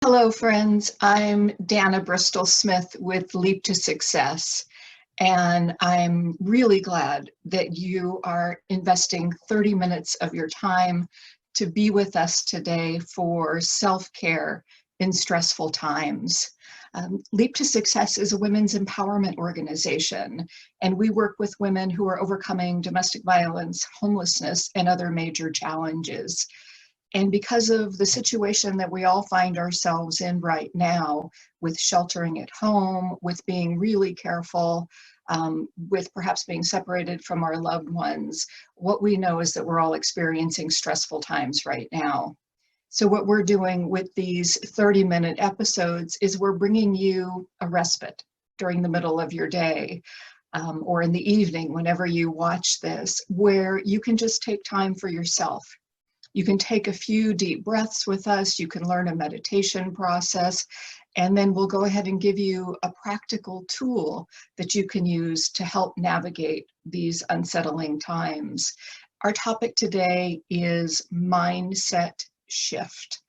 Hello, friends. I'm Dana Bristol-Smith with Leap to Success, and I'm really glad that you are investing 30 minutes of your time to be with us today for self-care in stressful times. Leap to Success is a women's empowerment organization, and we work with women who are overcoming domestic violence, homelessness, and other major challenges. And because of the situation that we all find ourselves in right now, with sheltering at home, with being really careful, with perhaps being separated from our loved ones, what we know is that we're all experiencing stressful times right now. So what we're doing with these 30-minute episodes is we're bringing you a respite during the middle of your day, or in the evening, whenever you watch this, where you can just take time for yourself. You can take a few deep breaths with us, you can learn a meditation process, and then we'll go ahead and give you a practical tool that you can use to help navigate these unsettling times. Our topic today is mindset shift.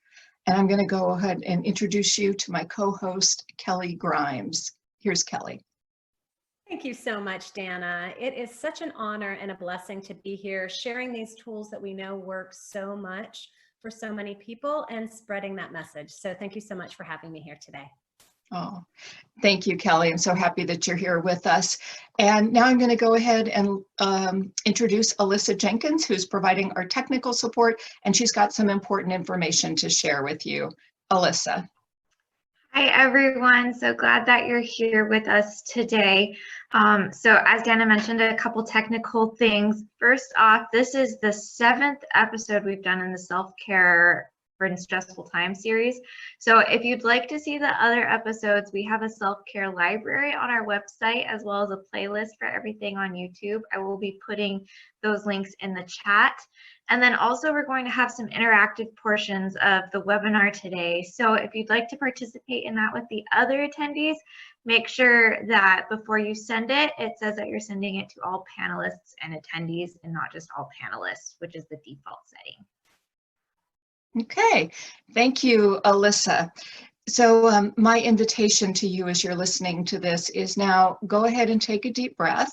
And I'm going to go ahead and introduce you to my co-host, Kelley Grimes. Here's Kelley. Thank you so much, Dana. It is such an honor and a blessing to be here sharing these tools that we know work so much for so many people and spreading that message. So thank you so much for having me here today. Oh, thank you, Kelley. I'm so happy that you're here with us. And now I'm going to go ahead and introduce Alyssa Jenkins, who's providing our technical support, and she's got some important information to share with you. Alyssa. Hi, everyone. So glad that you're here with us today. So as Dana mentioned, a couple technical things. First off, this is the 7th episode we've done in the self-care for stressful time series. So if you'd like to see the other episodes, we have a self-care library on our website, as well as a playlist for everything on YouTube. I will be putting those links in the chat. And then also we're going to have some interactive portions of the webinar today. So if you'd like to participate in that with the other attendees, make sure that before you send it, it says that you're sending it to all panelists and attendees and not just all panelists, which is the default setting. Okay, thank you, Alyssa. So my invitation to you as you're listening to this is now go ahead and take a deep breath.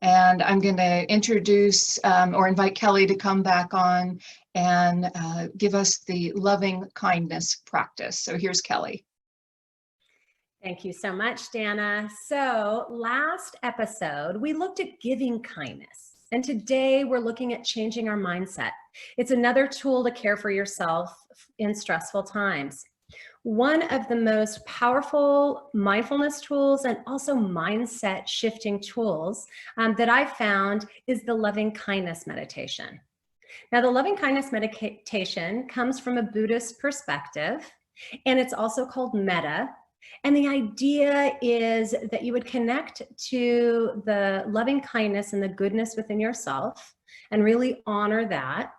And I'm going to introduce or invite Kelley to come back on and give us the loving kindness practice. So here's Kelley. Thank you so much, Dana. So last episode, we looked at giving kindness. And today we're looking at changing our mindset. It's another tool to care for yourself in stressful times. One of the most powerful mindfulness tools and also mindset shifting tools that I found is the loving kindness meditation. Now, the loving kindness meditation comes from a Buddhist perspective, and it's also called metta. And the idea is that you would connect to the loving kindness and the goodness within yourself and really honor that,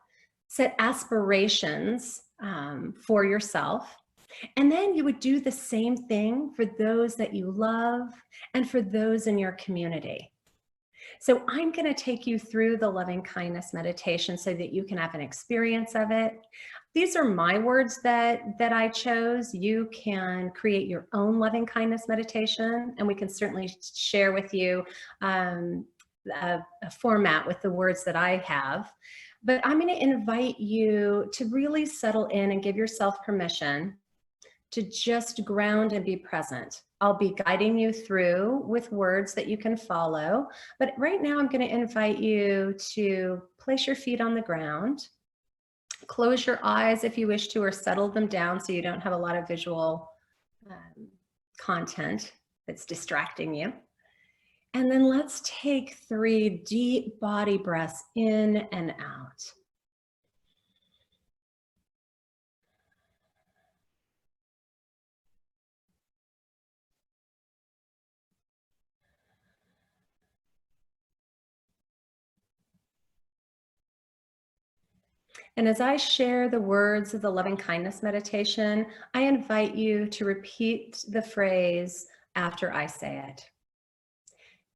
set aspirations for yourself. And then you would do the same thing for those that you love and for those in your community. So I'm going to take you through the loving kindness meditation so that you can have an experience of it. These are my words that I chose. You can create your own loving kindness meditation, and we can certainly share with you a format with the words that I have. But I'm going to invite you to really settle in and give yourself permission to just ground and be present. I'll be guiding you through with words that you can follow. But right now I'm going to invite you to place your feet on the ground. Close your eyes if you wish to, or settle them down so you don't have a lot of visual content that's distracting you. And then let's take 3 deep body breaths in and out. And as I share the words of the loving kindness meditation, I invite you to repeat the phrase after I say it.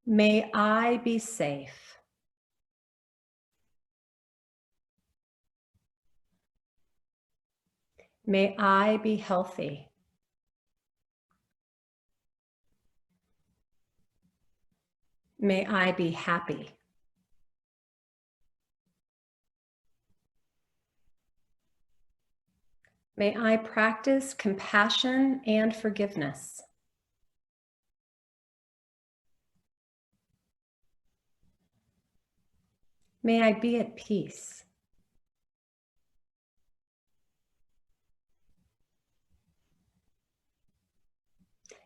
May I be safe. May I be healthy. May I be happy. May I practice compassion and forgiveness. May I be at peace.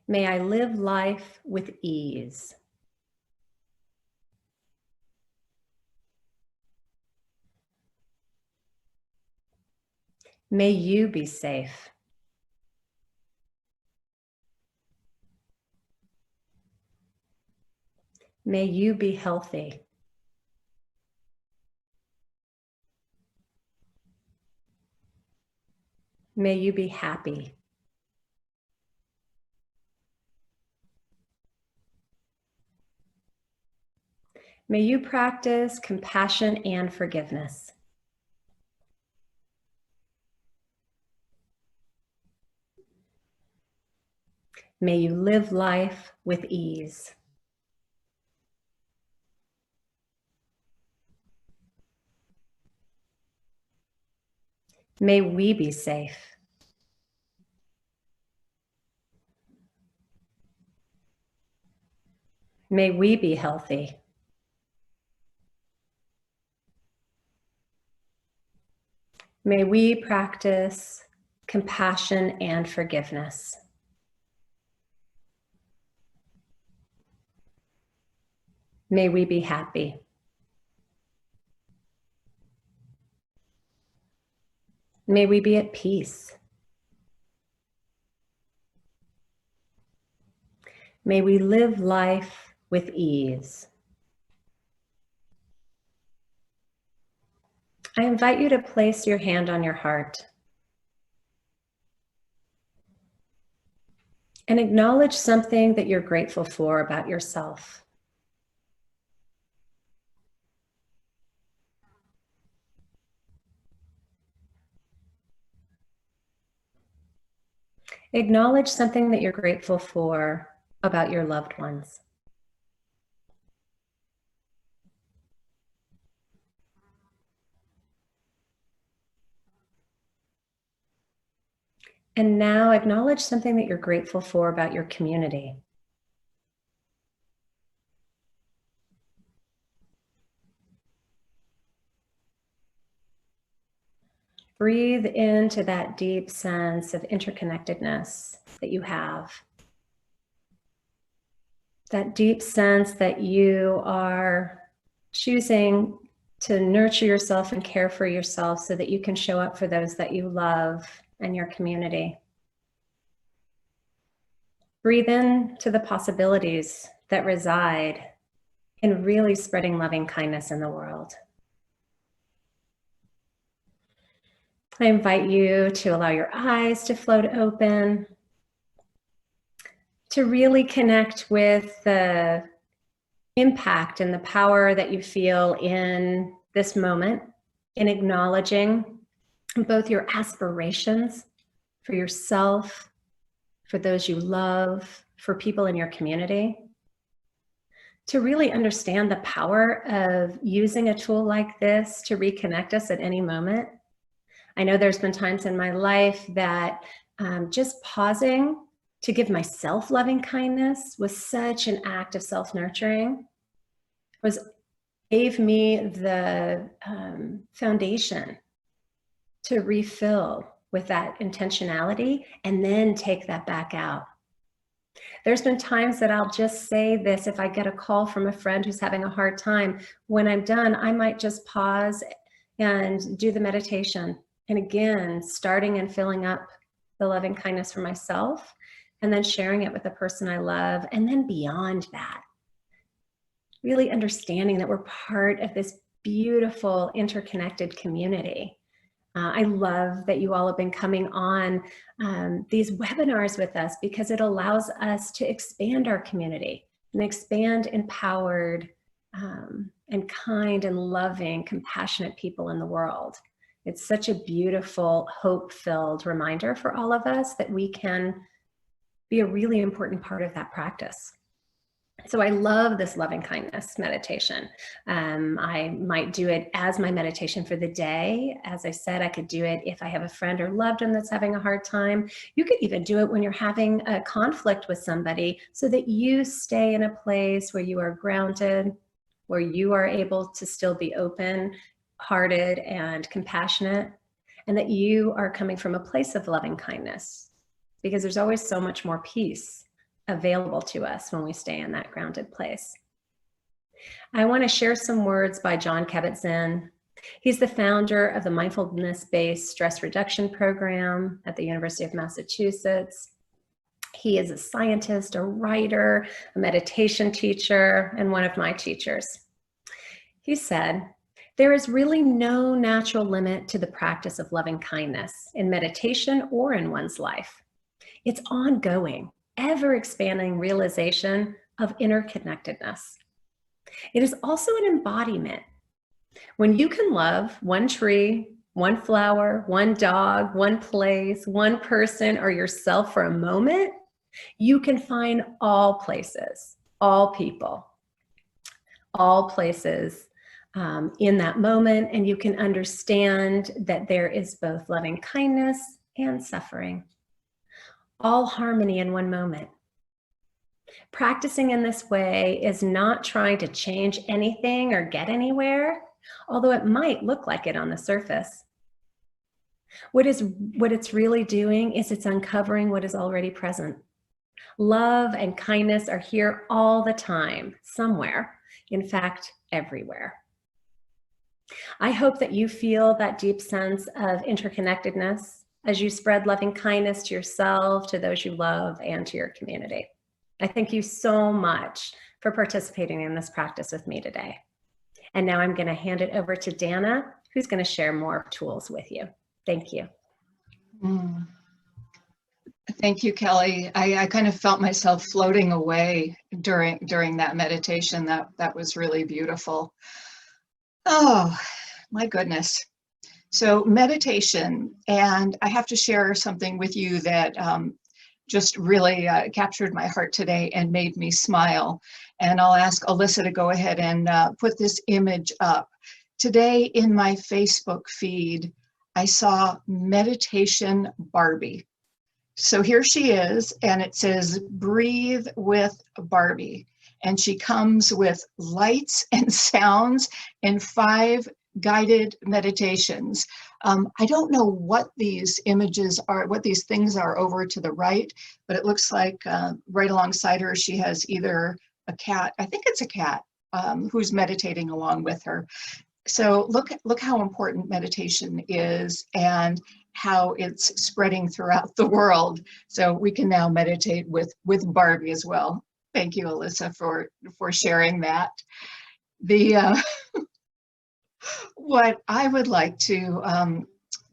May I live life with ease. May you be safe. May you be healthy. May you be happy. May you practice compassion and forgiveness. May you live life with ease. May we be safe. May we be healthy. May we practice compassion and forgiveness. May we be happy. May we be at peace. May we live life with ease. I invite you to place your hand on your heart and acknowledge something that you're grateful for about yourself. Acknowledge something that you're grateful for about your loved ones. And now acknowledge something that you're grateful for about your community. Breathe into that deep sense of interconnectedness that you have. That deep sense that you are choosing to nurture yourself and care for yourself so that you can show up for those that you love and your community. Breathe in to the possibilities that reside in really spreading loving kindness in the world. I invite you to allow your eyes to float open, to really connect with the impact and the power that you feel in this moment, in acknowledging both your aspirations for yourself, for those you love, for people in your community, to really understand the power of using a tool like this to reconnect us at any moment. I know there's been times in my life that just pausing to give myself loving kindness was such an act of self-nurturing, gave me the foundation to refill with that intentionality and then take that back out. There's been times that I'll just say this if I get a call from a friend who's having a hard time. When I'm done, I might just pause and do the meditation. And again, starting and filling up the loving kindness for myself, and then sharing it with the person I love. And then beyond that, really understanding that we're part of this beautiful interconnected community. I love that you all have been coming on these webinars with us because it allows us to expand our community and expand empowered and kind and loving, compassionate people in the world. It's such a beautiful, hope-filled reminder for all of us that we can be a really important part of that practice. So I love this loving kindness meditation. I might do it as my meditation for the day. As I said, I could do it if I have a friend or loved one that's having a hard time. You could even do it when you're having a conflict with somebody so that you stay in a place where you are grounded, where you are able to still be open-hearted and compassionate, and that you are coming from a place of loving kindness, because there's always so much more peace available to us when we stay in that grounded place. I want to share some words by Jon Kabat-Zinn. He's the founder of the mindfulness-based stress reduction program at the University of Massachusetts. He is a scientist, a writer, a meditation teacher, and one of my teachers. He said, "There is really no natural limit to the practice of loving kindness in meditation or in one's life. It's ongoing, ever-expanding realization of interconnectedness. It is also an embodiment. When you can love one tree, one flower, one dog, one place, one person, or yourself for a moment, you can find all places, all people, all places in that moment, and you can understand that there is both loving kindness and suffering. All harmony in one moment. Practicing in this way is not trying to change anything or get anywhere, although it might look like it on the surface. What it's really doing is it's uncovering what is already present. Love and kindness are here all the time, somewhere, in fact, everywhere." I hope that you feel that deep sense of interconnectedness as you spread loving kindness to yourself, to those you love, and to your community. I thank you so much for participating in this practice with me today. And now I'm going to hand it over to Dana, who's going to share more tools with you. Thank you. Thank you, Kelley. I kind of felt myself floating away during that meditation. That was really beautiful. Oh, my goodness. So meditation, and I have to share something with you that just really captured my heart today and made me smile. And I'll ask Alyssa to go ahead and put this image up. Today in my Facebook feed, I saw Meditation Barbie. So here she is, and it says, "Breathe with Barbie." And she comes with lights and sounds and 5 guided meditations. I don't know what these images are, what these things are over to the right, but it looks like right alongside her, she has either a cat, I think it's a cat, who's meditating along with her. So look how important meditation is and how it's spreading throughout the world. So we can now meditate with Barbie as well. Thank you, Alyssa, for sharing that. What I would like to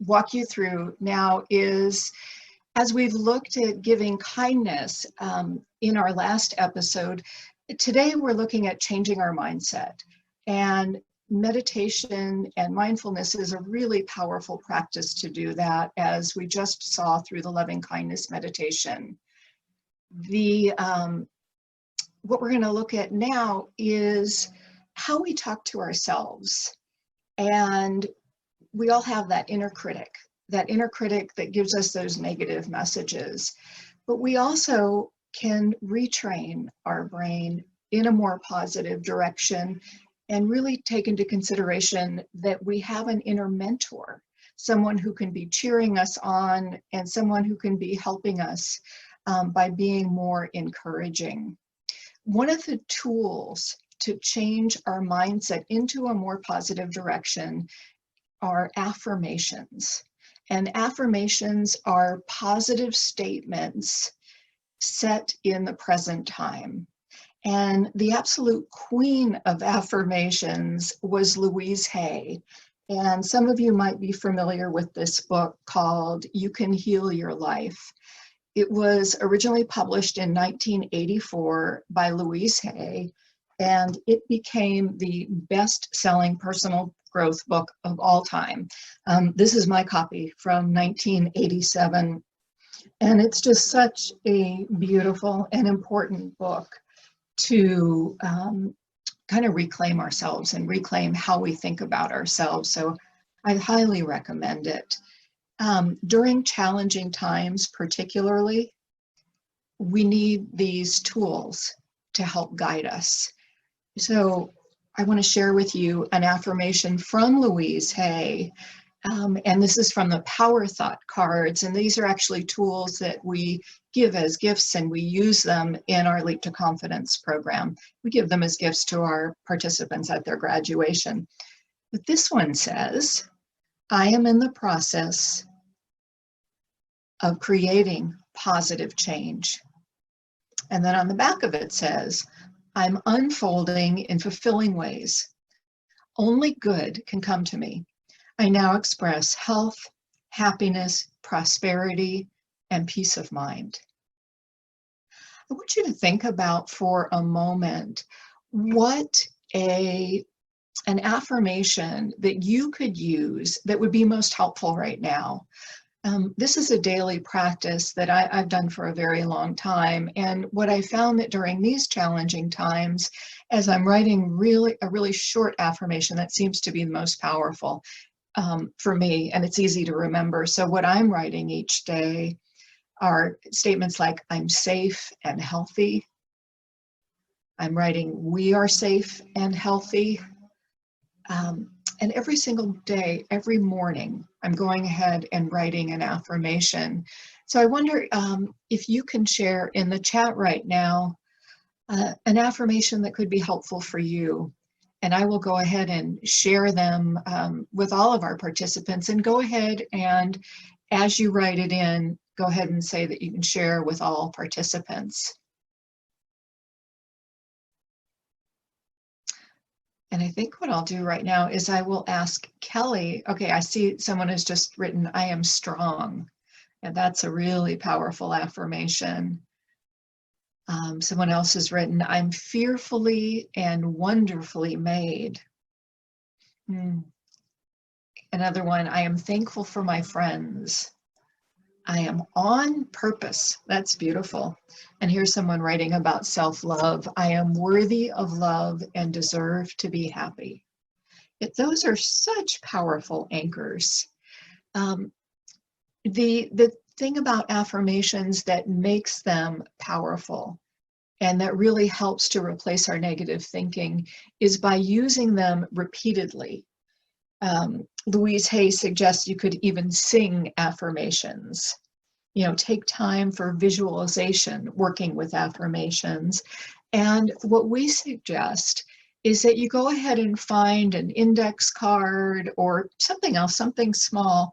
walk you through now is, as we've looked at giving kindness in our last episode, today we're looking at changing our mindset. And meditation and mindfulness is a really powerful practice to do that, as we just saw through the loving kindness meditation. What we're going to look at now is how we talk to ourselves. And we all have that inner critic that gives us those negative messages. But we also can retrain our brain in a more positive direction and really take into consideration that we have an inner mentor, someone who can be cheering us on and someone who can be helping us by being more encouraging. One of the tools to change our mindset into a more positive direction are affirmations. And affirmations are positive statements set in the present time. And the absolute queen of affirmations was Louise Hay. And some of you might be familiar with this book called You Can Heal Your Life. It was originally published in 1984 by Louise Hay, and it became the best-selling personal growth book of all time. This is my copy from 1987, and it's just such a beautiful and important book to kind of reclaim ourselves and reclaim how we think about ourselves. So I highly recommend it. During challenging times, particularly, we need these tools to help guide us. So I want to share with you an affirmation from Louise Hay. And this is from the Power Thought cards. And these are actually tools that we give as gifts, and we use them in our Leap to Confidence program. We give them as gifts to our participants at their graduation. But this one says, I am in the process of creating positive change. And then on the back of it says, I'm unfolding in fulfilling ways. Only good can come to me. I now express health, happiness, prosperity, and peace of mind. I want you to think about for a moment what an affirmation that you could use that would be most helpful right now. This is a daily practice that I've done for a very long time. And what I found that during these challenging times, as I'm writing a really short affirmation, that seems to be the most powerful for me, and it's easy to remember. So what I'm writing each day are statements like, I'm safe and healthy. I'm writing, we are safe and healthy. And every single day, every morning, I'm going ahead and writing an affirmation. So I wonder if you can share in the chat right now an affirmation that could be helpful for you. And I will go ahead and share them with all of our participants. And go ahead and, as you write it in, go ahead and say that you can share with all participants. And I think what I'll do right now is I will ask Kelley. Okay, I see someone has just written, I am strong. And that's a really powerful affirmation. Someone else has written, I'm fearfully and wonderfully made. Another one, I am thankful for my friends. I am on purpose. That's beautiful. And here's someone writing about self-love. I am worthy of love and deserve to be happy. Those are such powerful anchors. The thing about affirmations that makes them powerful and that really helps to replace our negative thinking is by using them repeatedly. Louise Hay suggests you could even sing affirmations. Take time for visualization, working with affirmations. And what we suggest is that you go ahead and find an index card or something else, something small,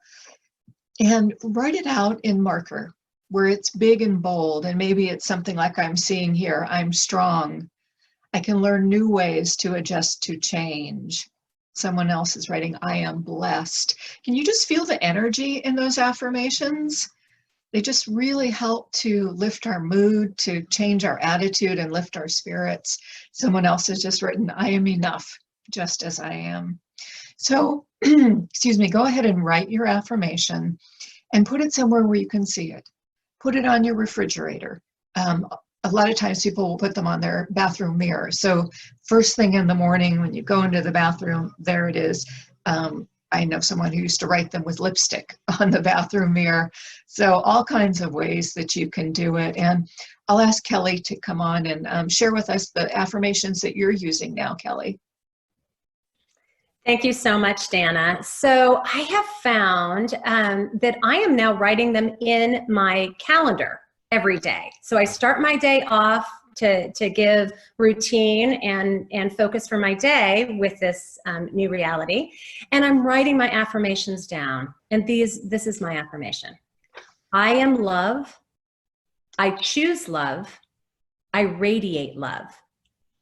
and write it out in marker where it's big and bold. And maybe it's something like I'm seeing here, I'm strong. I can learn new ways to adjust to change. Someone else is writing, I am blessed. Can you just feel the energy in those affirmations? They just really help to lift our mood, to change our attitude and lift our spirits. Someone else has just written, I am enough, just as I am. So, excuse me, go ahead and write your affirmation and put it somewhere where you can see it. Put it on your refrigerator. A lot of times people will put them on their bathroom mirror. So first thing in the morning when you go into the bathroom, there it is. I know someone who used to write them with lipstick on the bathroom mirror. So all kinds of ways that you can do it. And I'll ask Kelley to come on and share with us the affirmations that you're using now, Kelley. Thank you so much, Dana. So I have found that I am now writing them in my calendar every day. So I start my day off to give routine and focus for my day with this new reality. And I'm writing my affirmations down. And this is my affirmation. I am love. I choose love. I radiate love.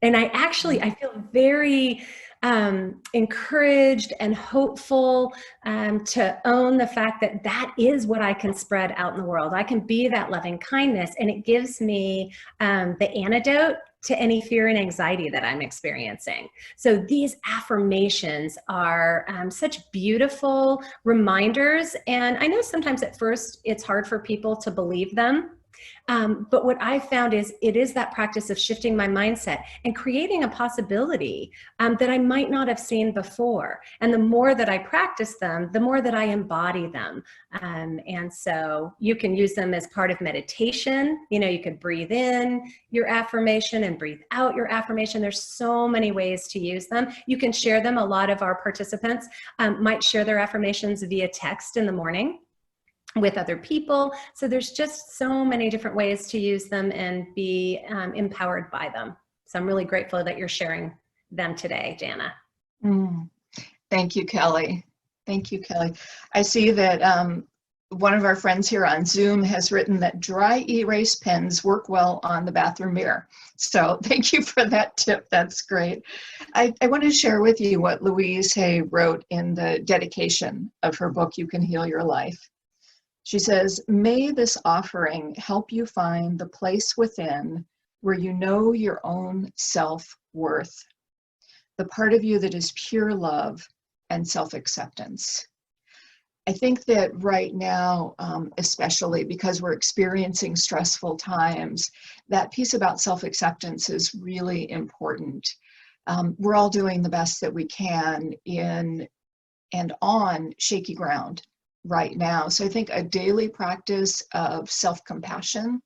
And I feel very encouraged and hopeful to own the fact that that is what I can spread out in the world. I can be that loving kindness, and it gives me the antidote to any fear and anxiety that I'm experiencing. So these affirmations are such beautiful reminders. And I know sometimes at first it's hard for people to believe them. But what I found is it is that practice of shifting my mindset and creating a possibility that I might not have seen before. And the more that I practice them, the more that I embody them. And so you can use them as part of meditation. You know, you could breathe in your affirmation and breathe out your affirmation. There's so many ways to use them. You can share them. A lot of our participants might share their affirmations via text in the morning with other people. So there's just so many different ways to use them and be empowered by them. So I'm really grateful that you're sharing them today, Dana. Thank you, Kelley. Thank you, Kelley. I see that one of our friends here on Zoom has written that dry erase pens work well on the bathroom mirror. So thank you for that tip. That's great. I want to share with you what Louise Hay wrote in the dedication of her book, You Can Heal Your Life. She says, may this offering help you find the place within where you know your own self-worth, the part of you that is pure love and self-acceptance. I think that right now, especially because we're experiencing stressful times, that piece about self-acceptance is really important. We're all doing the best that we can in and on shaky ground right now. So I think a daily practice of self-compassion,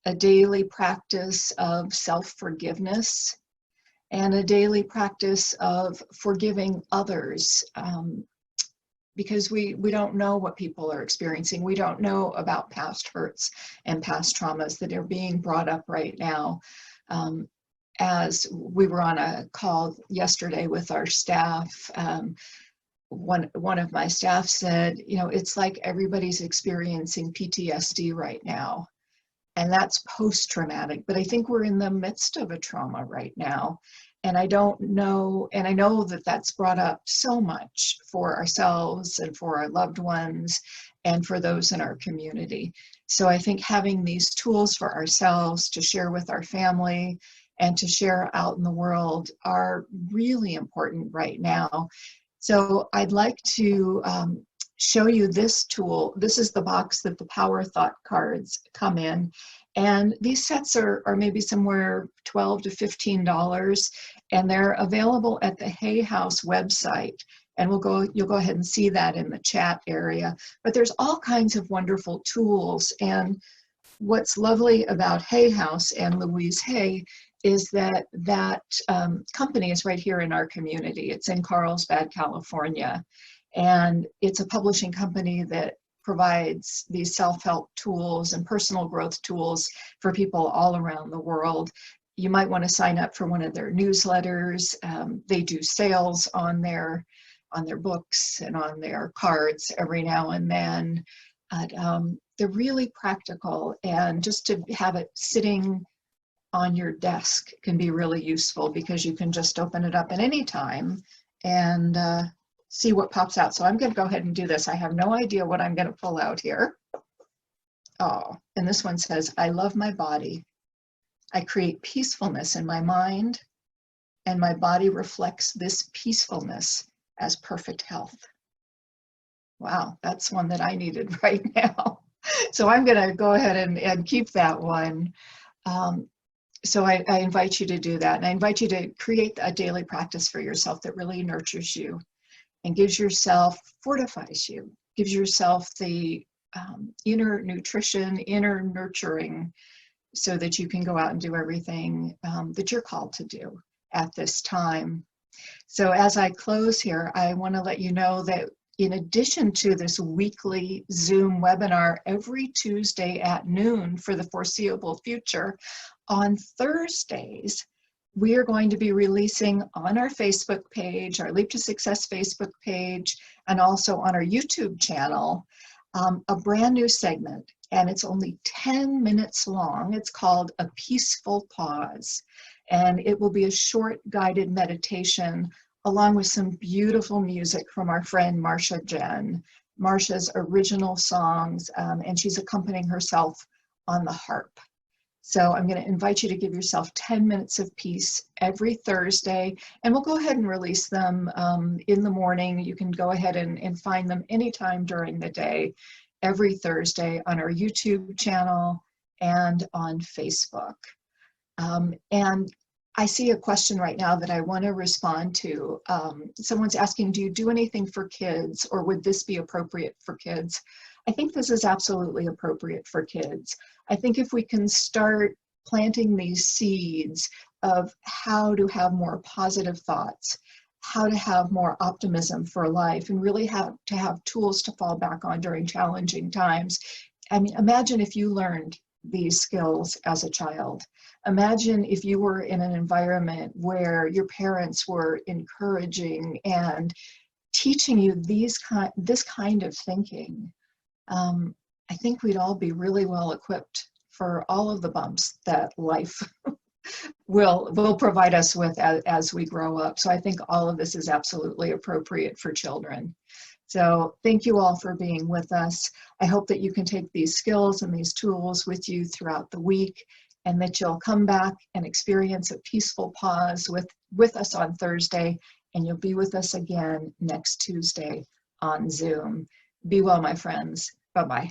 a daily practice of self-forgiveness, and a daily practice of forgiving others, because we don't know what people are experiencing. We don't know about past hurts and past traumas that are being brought up right now. As we were on a call yesterday with our staff, one of my staff said, you know, it's like everybody's experiencing PTSD right now, and that's post-traumatic, but I think we're in the midst of a trauma right now. And I don't know, and I know that that's brought up so much for ourselves and for our loved ones and for those in our community. So I think having these tools for ourselves to share with our family and to share out in the world are really important right now. So I'd like to show you this tool. This is the box that the Power Thought cards come in. And these sets are maybe somewhere $12 to $15, and they're available at the Hay House website. And you'll go ahead and see that in the chat area. But there's all kinds of wonderful tools. And what's lovely about Hay House and Louise Hay is that company is right here in our community. It's in Carlsbad, California. And it's a publishing company that provides these self-help tools and personal growth tools for people all around the world. You might want to sign up for one of their newsletters. They do sales on their books and on their cards every now and then. They're really practical, and just to have it sitting on your desk can be really useful because you can just open it up at any time and see what pops out. So I'm going to go ahead and do this. I have no idea what I'm going to pull out here. Oh, and this one says, I love my body. I create peacefulness in my mind, and my body reflects this peacefulness as perfect health. Wow, that's one that I needed right now. So I'm going to go ahead and keep that one. So I invite you to do that. And I invite you to create a daily practice for yourself that really nurtures you and gives yourself, fortifies you, gives yourself the inner nutrition, inner nurturing, so that you can go out and do everything that you're called to do at this time. So as I close here, I want to let you know that in addition to this weekly Zoom webinar every Tuesday at noon for the foreseeable future, on Thursdays, we are going to be releasing on our Facebook page, our Leap to Success Facebook page, and also on our YouTube channel, a brand new segment, and it's only 10 minutes long. It's called A Peaceful Pause, and it will be a short guided meditation along with some beautiful music from our friend Marsha Jen, Marsha's original songs, and she's accompanying herself on the harp. So I'm going to invite you to give yourself 10 minutes of peace every Thursday, and we'll go ahead and release them in the morning. You can go ahead and find them anytime during the day, every Thursday on our YouTube channel and on Facebook. And I see a question right now that I want to respond to. Someone's asking, do you do anything for kids, or would this be appropriate for kids? I think this is absolutely appropriate for kids. I think if we can start planting these seeds of how to have more positive thoughts, how to have more optimism for life, and really have to have tools to fall back on during challenging times. I mean, imagine if you learned these skills as a child. Imagine if you were in an environment where your parents were encouraging and teaching you this kind of thinking. I think we'd all be really well equipped for all of the bumps that life will provide us with as we grow up. So I think all of this is absolutely appropriate for children. So thank you all for being with us. I hope that you can take these skills and these tools with you throughout the week, and that you'll come back and experience a peaceful pause with us on Thursday, and you'll be with us again next Tuesday on Zoom. Be well, my friends. Bye-bye.